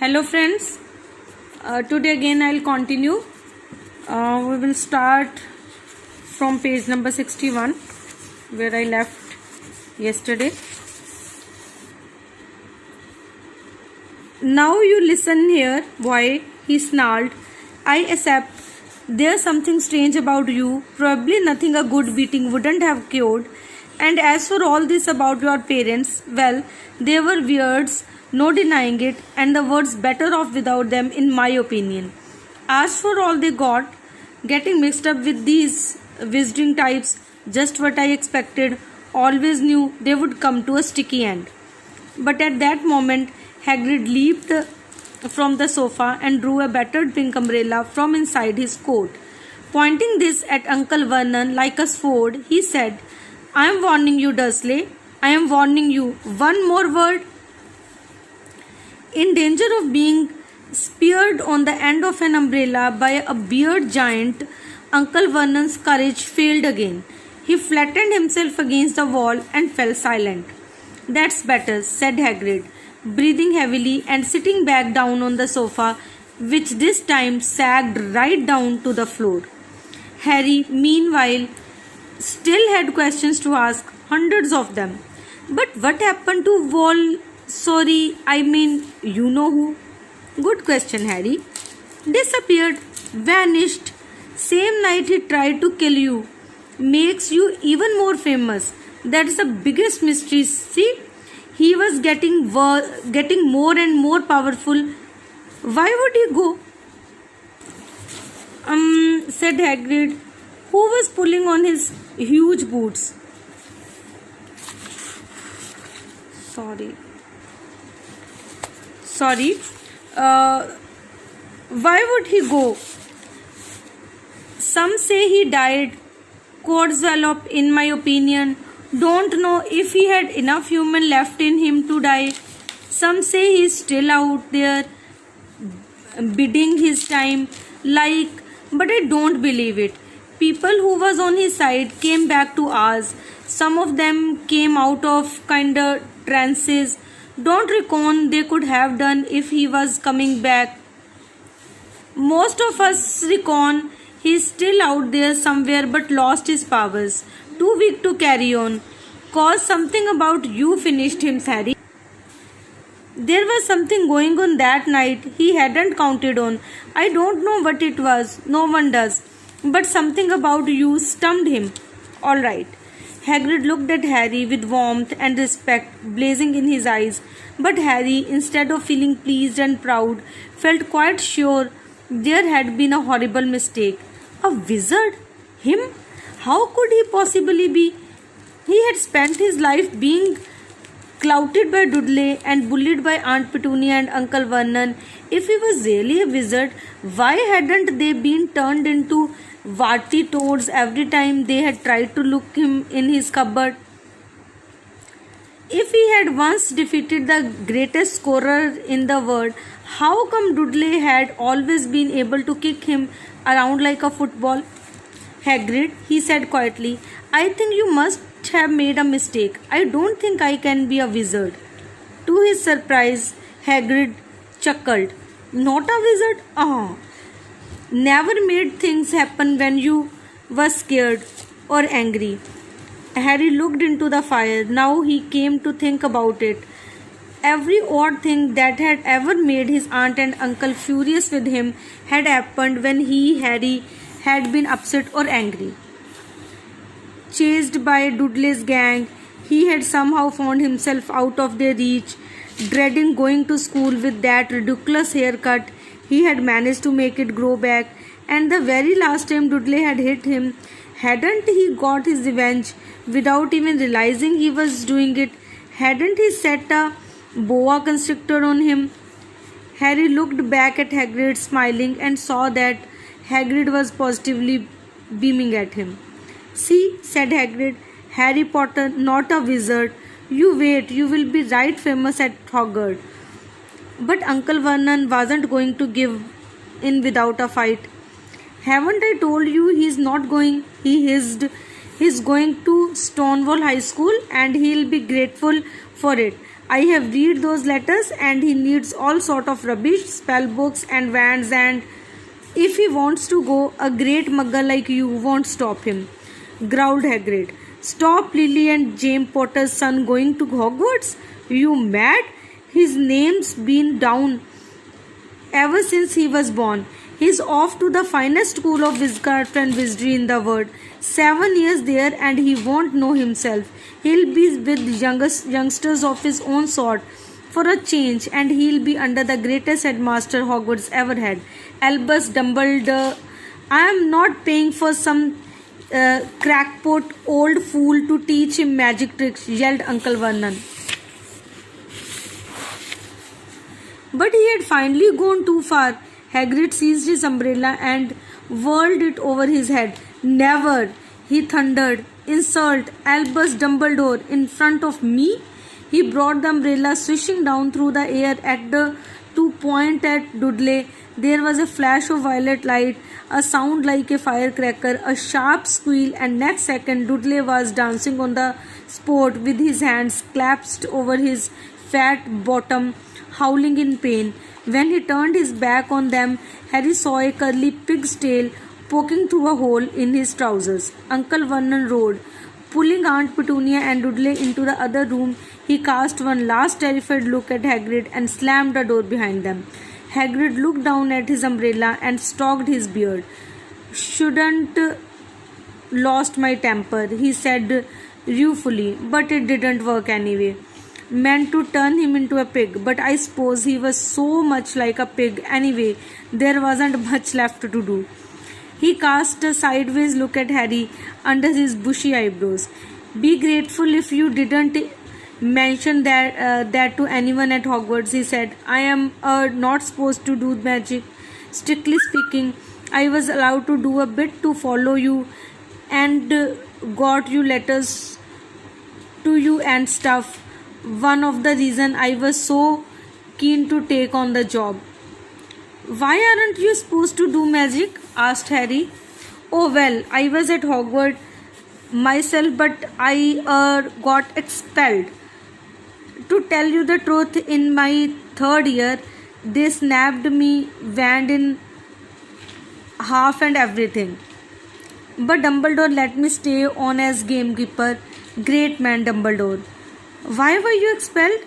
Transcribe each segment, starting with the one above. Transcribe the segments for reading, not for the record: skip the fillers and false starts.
Hello friends, today again I'll continue. We will start from page number 61 where I left yesterday. Now you listen here, boy, he snarled. I accept there's something strange about you, probably nothing a good beating wouldn't have cured. And as for all this about your parents, well, they were weirds, no denying it, and the world's better off without them in my opinion. As for all they got, getting mixed up with these wizarding types, just what I expected, always knew they would come to a sticky end. But at that moment, Hagrid leaped from the sofa and drew a battered pink umbrella from inside his coat. Pointing this at Uncle Vernon like a sword, he said, I am warning you, Dursley. I am warning you. One more word. In danger of being speared on the end of an umbrella by a bearded giant, Uncle Vernon's courage failed again. He flattened himself against the wall and fell silent. That's better, said Hagrid, breathing heavily and sitting back down on the sofa, which this time sagged right down to the floor. Harry, meanwhile, still had questions to ask, hundreds of them. But what happened to you know who? Good question, Harry. Disappeared, vanished. Same night he tried to kill you. Makes you even more famous. That's the biggest mystery. See, he was getting more and more powerful. Why would he go? Said Hagrid, who was pulling on his huge boots. Sorry. Why would he go? Some say he died. Codswallop, in my opinion, don't know if he had enough human left in him to die. Some say he's still out there biding his time, but I don't believe it. People who was on his side came back to ours. Some of them came out of kinda trances. Don't reckon they could have done if he was coming back. Most of us reckon he's still out there somewhere but lost his powers. Too weak to carry on. Cause something about you finished him, Harry. There was something going on that night he hadn't counted on. I don't know what it was. No one does. But something about you stumped him. All right. Hagrid looked at Harry with warmth and respect blazing in his eyes. But Harry, instead of feeling pleased and proud, felt quite sure there had been a horrible mistake. A wizard? Him? How could he possibly be? He had spent his life being clouted by Dudley and bullied by Aunt Petunia and Uncle Vernon. If he was really a wizard, why hadn't they been turned into warty toads every time they had tried to look him in his cupboard? If he had once defeated the greatest scorer in the world, how come Dudley had always been able to kick him around like a football? Hagrid, he said quietly, I think you must have made a mistake. I don't think I can be a wizard. To his surprise, Hagrid chuckled. Not a wizard? Never made things happen when you were scared or angry. Harry looked into the fire. Now he came to think about it. Every odd thing that had ever made his aunt and uncle furious with him had happened when Harry, had been upset or angry. Chased by Dudley's gang, he had somehow found himself out of their reach, dreading going to school with that ridiculous haircut. He had managed to make it grow back, and the very last time Dudley had hit him, hadn't he got his revenge without even realizing he was doing it? Hadn't he set a boa constrictor on him? Harry looked back at Hagrid smiling and saw that Hagrid was positively beaming at him. See, said Hagrid, Harry Potter, not a wizard. You wait, you will be right famous at Hogwarts. But Uncle Vernon wasn't going to give in without a fight. Haven't I told you he's not going? He hissed. He's going to Stonewall High School and he'll be grateful for it. I have read those letters and he needs all sort of rubbish, spell books and wands, and if he wants to go, a great mugger like you won't stop him, growled Hagrid. Stop Lily and James Potter's son going to Hogwarts? You mad? His name's been down ever since he was born. He's off to the finest school of witchcraft and wizardry in the world. 7 years there and he won't know himself. He'll be with youngsters of his own sort for a change, and he'll be under the greatest headmaster Hogwarts ever had, Albus Dumbledore. I am not paying for some crackpot old fool to teach him magic tricks, yelled Uncle Vernon. But he had finally gone too far. Hagrid seized his umbrella and whirled it over his head. Never, he thundered. Insult Albus Dumbledore in front of me? He brought the umbrella swishing down through the air to point at Dudley. There was a flash of violet light, a sound like a firecracker, a sharp squeal, and next second Dudley was dancing on the spot with his hands clasped over his fat bottom, howling in pain. When he turned his back on them, Harry saw a curly pig's tail poking through a hole in his trousers. Uncle Vernon roared. Pulling Aunt Petunia and Dudley into the other room, he cast one last terrified look at Hagrid and slammed the door behind them. Hagrid looked down at his umbrella and stroked his beard. Shouldn't lost my temper, he said ruefully, but it didn't work anyway. Meant to turn him into a pig, but I suppose he was so much like a pig anyway, there wasn't much left to do. He cast a sideways look at Harry under his bushy eyebrows. Be grateful if you didn't mention that to anyone at Hogwarts, he said. I am not supposed to do magic. Strictly speaking, I was allowed to do a bit to follow you and got you letters to you and stuff. One of the reasons I was so keen to take on the job. Why aren't you supposed to do magic? Asked Harry. Oh well, I was at Hogwarts myself, but I got expelled. To tell you the truth, in my 3rd year, they snapped me wand in half and everything. But Dumbledore let me stay on as gamekeeper. Great man, Dumbledore. Why were you expelled?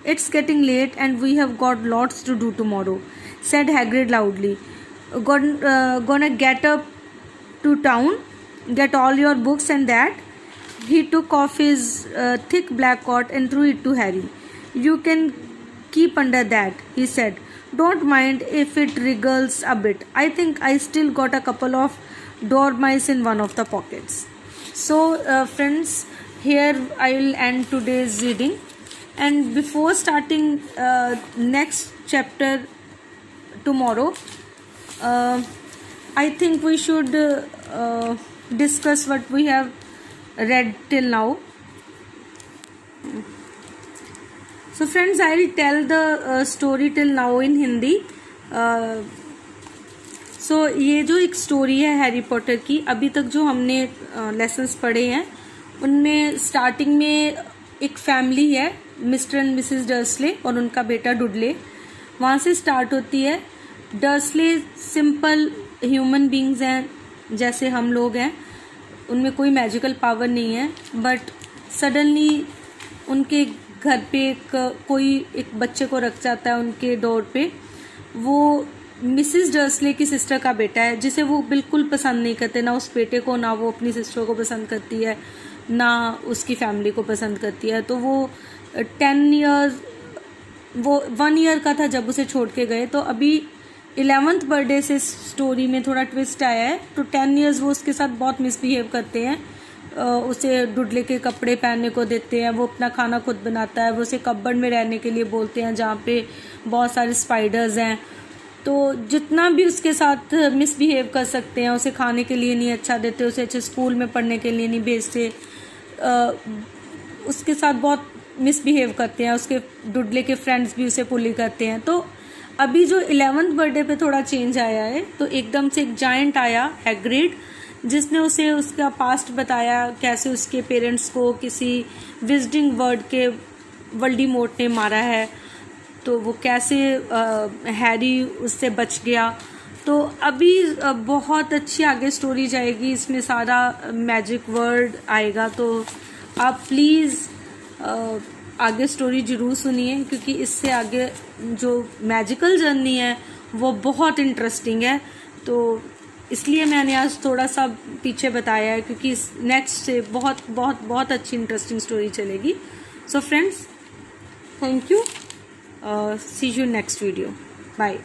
It's getting late and we have got lots to do tomorrow, said Hagrid loudly. Gonna get up to town, get all your books and that. He took off his thick black coat and threw it to Harry. You can keep under that, he said. Don't mind if it wriggles a bit. I think I still got a couple of dormice in one of the pockets. So friends, here I will end today's reading, and before starting next chapter tomorrow, I think we should discuss what we have read till now. So friends, I will tell the story till now in Hindi. So ये जो एक story है Harry Potter की, अभी तक जो हमने lessons पढ़े हैं उनमें स्टार्टिंग में एक फैमिली है, मिस्टर एंड मिसेस डर्सले और उनका बेटा डुडले. वहाँ से स्टार्ट होती है. डर्सले सिंपल ह्यूमन बींग्स हैं, जैसे हम लोग हैं. उनमें कोई मैजिकल पावर नहीं है, बट सडनली उनके घर पे कोई एक बच्चे को रख जाता है उनके डोर पे. वो मिसेस डर्सले की सिस्टर का बेटा है, जिसे वो बिल्कुल पसंद नहीं करते, ना उस बेटे को, ना वो अपनी सिस्टर को पसंद करती है, ना उसकी फैमिली को पसंद करती है. तो वो 1 ईयर का था जब उसे छोड़ के गए. तो अभी 11th बर्थडे से स्टोरी में थोड़ा ट्विस्ट आया है. तो 10 ईयर्स वो उसके साथ बहुत मिसबिहेव करते हैं. उसे डुडले के कपड़े पहनने को देते हैं, वो अपना खाना खुद बनाता है, वो उसे कपबोर्ड में रहने के लिए बोलते हैं जहाँ पे बहुत सारे स्पाइडर्स हैं. तो जितना भी उसके साथ मिसबिहेव कर सकते हैं, उसे खाने के लिए नहीं अच्छा देते, उसे अच्छे स्कूल में पढ़ने के लिए नहीं भेजते, उसके साथ बहुत मिसबिहेव करते हैं. उसके डुडले के फ्रेंड्स भी उसे पुली करते हैं. तो अभी जो 11th बर्थडे पे थोड़ा चेंज आया है. तो एकदम से एक जायंट आया, हैग्रिड, जिसने उसे उसका पास्ट बताया, कैसे उसके पेरेंट्स को किसी विजिटिंग बर्ड के वोल्डेमॉर्ट ने मारा है, तो वो कैसे हैरी उससे बच गया। तो अभी बहुत अच्छी आगे स्टोरी जाएगी, इसमें सारा मैजिक वर्ड आएगा, तो आप प्लीज़ आगे स्टोरी ज़रूर सुनिए, क्योंकि इससे आगे जो मैजिकल जर्नी है वो बहुत इंटरेस्टिंग है। तो इसलिए मैंने आज थोड़ा सा पीछे बताया है, क्योंकि नेक्स्ट से बहुत बहुत बहुत अच्छी इंटरेस्टिंग स्टोरी चलेगी। So friends, thank you, see you next video, bye.